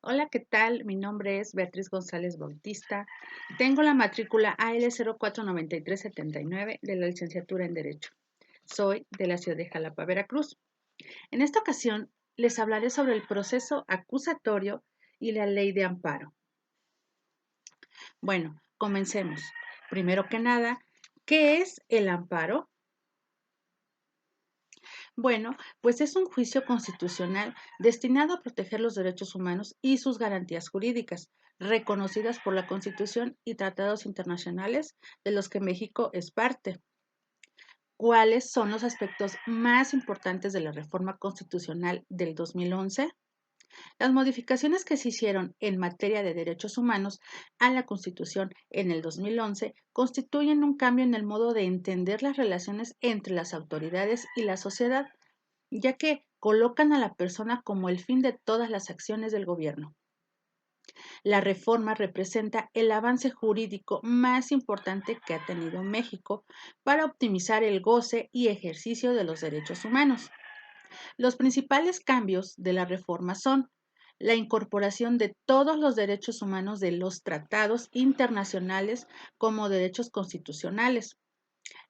Hola, ¿qué tal? Mi nombre es Beatriz González Bautista. Tengo la matrícula AL049379 de la licenciatura en Derecho. Soy de la ciudad de Jalapa, Veracruz. En esta ocasión les hablaré sobre el proceso acusatorio y la ley de amparo. Bueno, comencemos. Primero que nada, ¿qué es el amparo? Bueno, pues es un juicio constitucional destinado a proteger los derechos humanos y sus garantías jurídicas, reconocidas por la Constitución y tratados internacionales de los que México es parte. ¿Cuáles son los aspectos más importantes de la reforma constitucional del 2011? Las modificaciones que se hicieron en materia de derechos humanos a la Constitución en el 2011 constituyen un cambio en el modo de entender las relaciones entre las autoridades y la sociedad, ya que colocan a la persona como el fin de todas las acciones del gobierno. La reforma representa el avance jurídico más importante que ha tenido México para optimizar el goce y ejercicio de los derechos humanos. Los principales cambios de la reforma son la incorporación de todos los derechos humanos de los tratados internacionales como derechos constitucionales,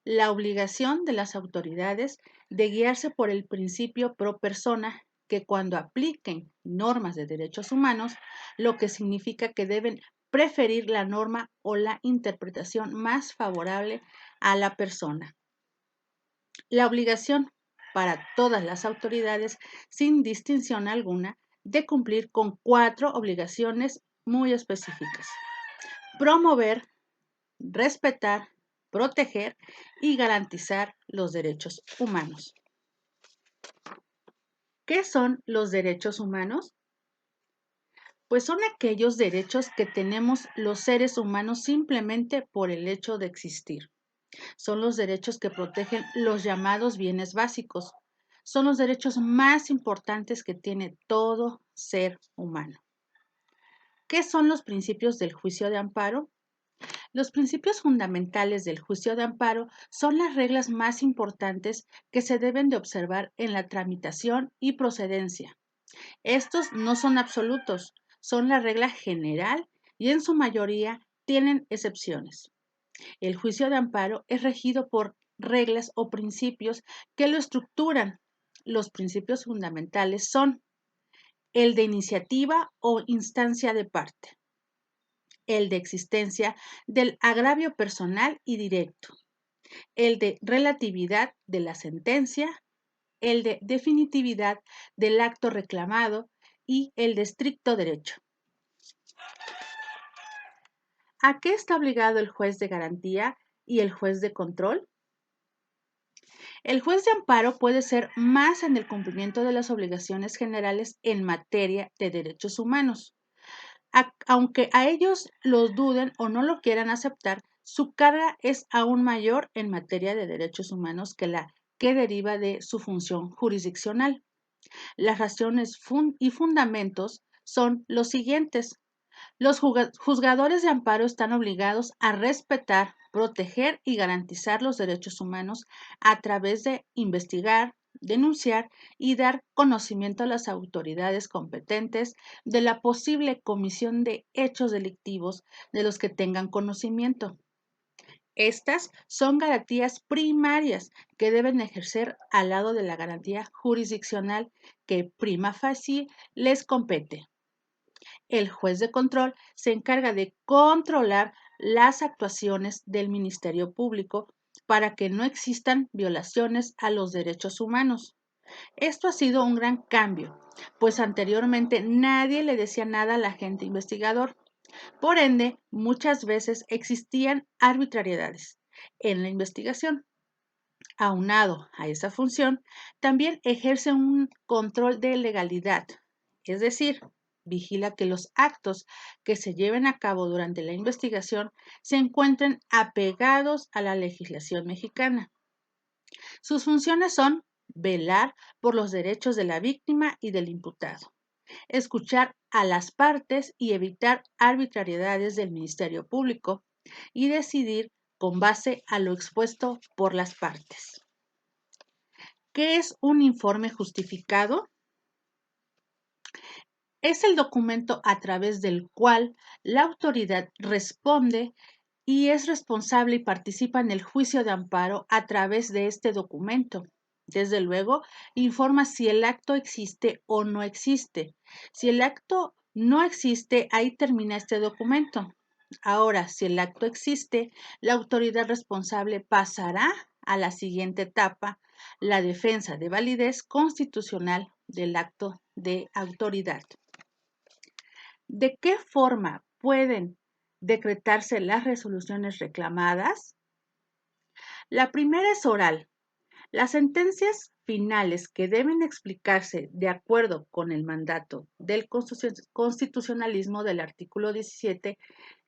la obligación de las autoridades de guiarse por el principio pro persona, que cuando apliquen normas de derechos humanos, lo que significa que deben preferir la norma o la interpretación más favorable a la persona. La obligación para todas las autoridades, sin distinción alguna, de cumplir con 4 obligaciones muy específicas: promover, respetar, proteger y garantizar los derechos humanos. ¿Qué son los derechos humanos? Pues son aquellos derechos que tenemos los seres humanos simplemente por el hecho de existir. Son los derechos que protegen los llamados bienes básicos. Son los derechos más importantes que tiene todo ser humano. ¿Qué son los principios del juicio de amparo? Los principios fundamentales del juicio de amparo son las reglas más importantes que se deben de observar en la tramitación y procedencia. Estos no son absolutos, son la regla general y en su mayoría tienen excepciones. El juicio de amparo es regido por reglas o principios que lo estructuran. Los principios fundamentales son el de iniciativa o instancia de parte, el de existencia del agravio personal y directo, el de relatividad de la sentencia, el de definitividad del acto reclamado y el de estricto derecho. ¿A qué está obligado el juez de garantía y el juez de control? El juez de amparo puede ser más en el cumplimiento de las obligaciones generales en materia de derechos humanos. Aunque a ellos los duden o no lo quieran aceptar, su carga es aún mayor en materia de derechos humanos que la que deriva de su función jurisdiccional. Las razones y fundamentos son los siguientes. Los juzgadores de amparo están obligados a respetar, proteger y garantizar los derechos humanos a través de investigar, denunciar y dar conocimiento a las autoridades competentes de la posible comisión de hechos delictivos de los que tengan conocimiento. Estas son garantías primarias que deben ejercer al lado de la garantía jurisdiccional que prima facie les compete. El juez de control se encarga de controlar las actuaciones del Ministerio Público para que no existan violaciones a los derechos humanos. Esto ha sido un gran cambio, pues anteriormente nadie le decía nada al agente investigador. Por ende, muchas veces existían arbitrariedades en la investigación. Aunado a esa función, también ejerce un control de legalidad, es decir, vigila que los actos que se lleven a cabo durante la investigación se encuentren apegados a la legislación mexicana. Sus funciones son velar por los derechos de la víctima y del imputado, escuchar a las partes y evitar arbitrariedades del Ministerio Público y decidir con base a lo expuesto por las partes. ¿Qué es un informe justificado? Es el documento a través del cual la autoridad responde y es responsable y participa en el juicio de amparo a través de este documento. Desde luego, informa si el acto existe o no existe. Si el acto no existe, ahí termina este documento. Ahora, si el acto existe, la autoridad responsable pasará a la siguiente etapa, la defensa de validez constitucional del acto de autoridad. ¿De qué forma pueden decretarse las resoluciones reclamadas? La primera es oral. Las sentencias finales que deben explicarse de acuerdo con el mandato del constitucionalismo del artículo 17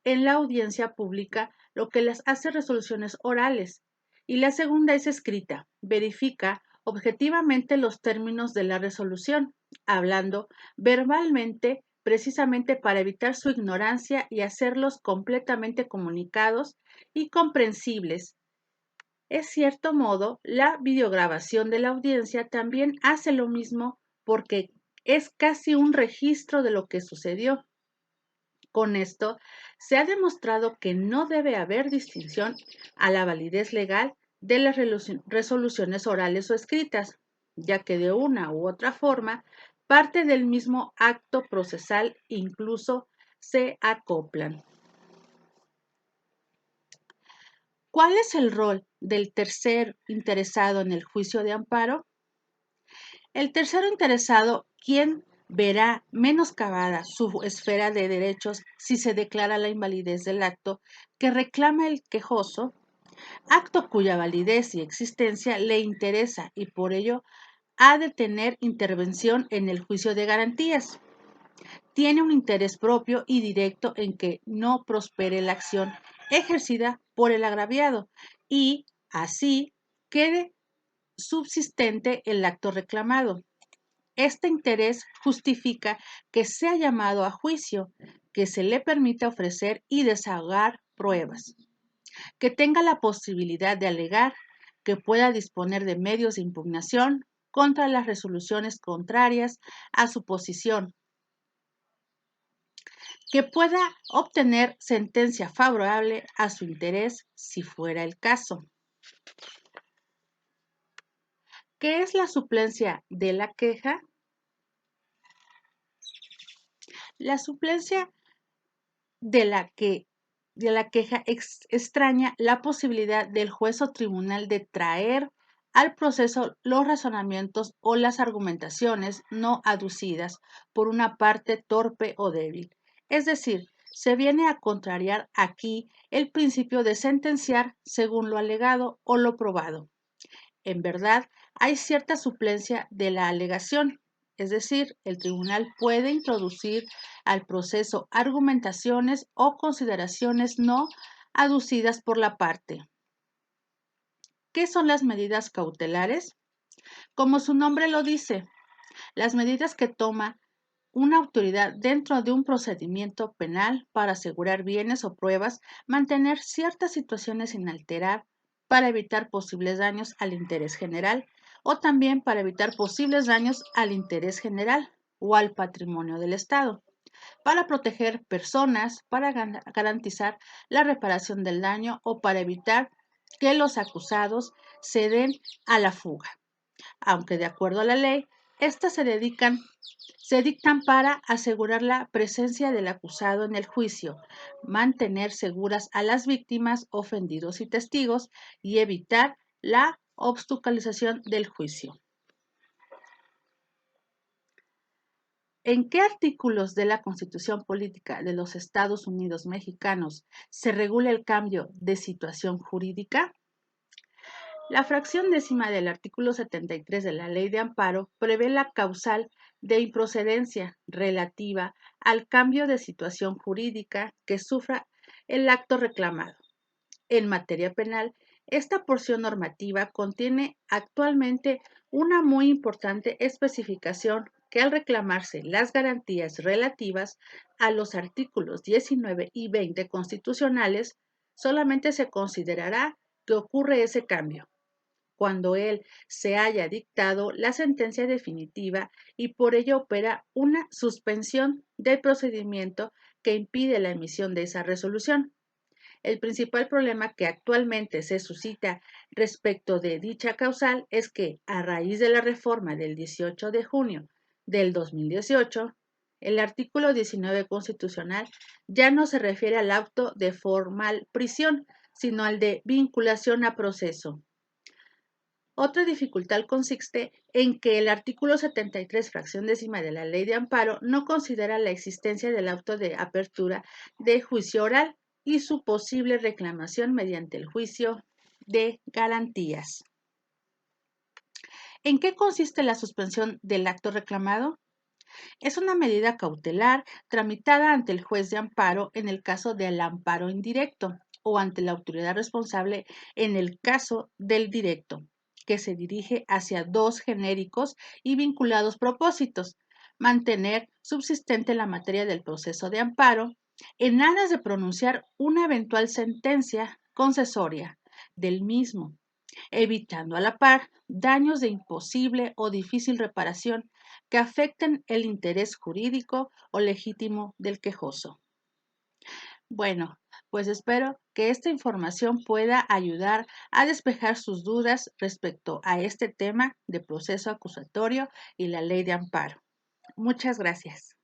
en la audiencia pública, lo que las hace resoluciones orales. Y la segunda es escrita. Verifica objetivamente los términos de la resolución, hablando verbalmente precisamente para evitar su ignorancia y hacerlos completamente comunicados y comprensibles. En cierto modo, la videograbación de la audiencia también hace lo mismo porque es casi un registro de lo que sucedió. Con esto, se ha demostrado que no debe haber distinción a la validez legal de las resoluciones orales o escritas, ya que de una u otra forma, parte del mismo acto procesal incluso se acoplan. ¿Cuál es el rol del tercer interesado en el juicio de amparo? El tercero interesado, quien verá menoscabada su esfera de derechos si se declara la invalidez del acto que reclama el quejoso, acto cuya validez y existencia le interesa y por ello ha de tener intervención en el juicio de garantías. Tiene un interés propio y directo en que no prospere la acción ejercida por el agraviado y así quede subsistente el acto reclamado. Este interés justifica que sea llamado a juicio, que se le permita ofrecer y desahogar pruebas, que tenga la posibilidad de alegar, que pueda disponer de medios de impugnación contra las resoluciones contrarias a su posición, que pueda obtener sentencia favorable a su interés si fuera el caso. ¿Qué es la suplencia de la queja? La suplencia de la queja extraña la posibilidad del juez o tribunal de traer al proceso los razonamientos o las argumentaciones no aducidas por una parte torpe o débil. Es decir, se viene a contrariar aquí el principio de sentenciar según lo alegado o lo probado. En verdad, hay cierta suplencia de la alegación, es decir, el tribunal puede introducir al proceso argumentaciones o consideraciones no aducidas por la parte. ¿Qué son las medidas cautelares? Como su nombre lo dice, las medidas que toma una autoridad dentro de un procedimiento penal para asegurar bienes o pruebas, mantener ciertas situaciones sin alterar para evitar posibles daños al interés general o también para evitar posibles daños al interés general o al patrimonio del Estado, para proteger personas, para garantizar la reparación del daño o para evitar que los acusados se den a la fuga. Aunque de acuerdo a la ley, estas se dictan para asegurar la presencia del acusado en el juicio, mantener seguras a las víctimas, ofendidos y testigos y evitar la obstaculización del juicio. ¿En qué artículos de la Constitución Política de los Estados Unidos Mexicanos se regula el cambio de situación jurídica? La fracción décima del artículo 73 de la Ley de Amparo prevé la causal de improcedencia relativa al cambio de situación jurídica que sufra el acto reclamado. En materia penal, esta porción normativa contiene actualmente una muy importante especificación que al reclamarse las garantías relativas a los artículos 19 y 20 constitucionales, solamente se considerará que ocurre ese cambio, cuando él se haya dictado la sentencia definitiva y por ello opera una suspensión del procedimiento que impide la emisión de esa resolución. El principal problema que actualmente se suscita respecto de dicha causal es que, a raíz de la reforma del 18 de junio del 2018, el artículo 19 constitucional ya no se refiere al auto de formal prisión, sino al de vinculación a proceso. Otra dificultad consiste en que el artículo 73, fracción décima de la Ley de Amparo no considera la existencia del auto de apertura de juicio oral y su posible reclamación mediante el juicio de garantías. ¿En qué consiste la suspensión del acto reclamado? Es una medida cautelar tramitada ante el juez de amparo en el caso del amparo indirecto o ante la autoridad responsable en el caso del directo, que se dirige hacia dos genéricos y vinculados propósitos: mantener subsistente la materia del proceso de amparo en aras de pronunciar una eventual sentencia concesoria del mismo, evitando a la par daños de imposible o difícil reparación que afecten el interés jurídico o legítimo del quejoso. Bueno, pues espero que esta información pueda ayudar a despejar sus dudas respecto a este tema de proceso acusatorio y la ley de amparo. Muchas gracias.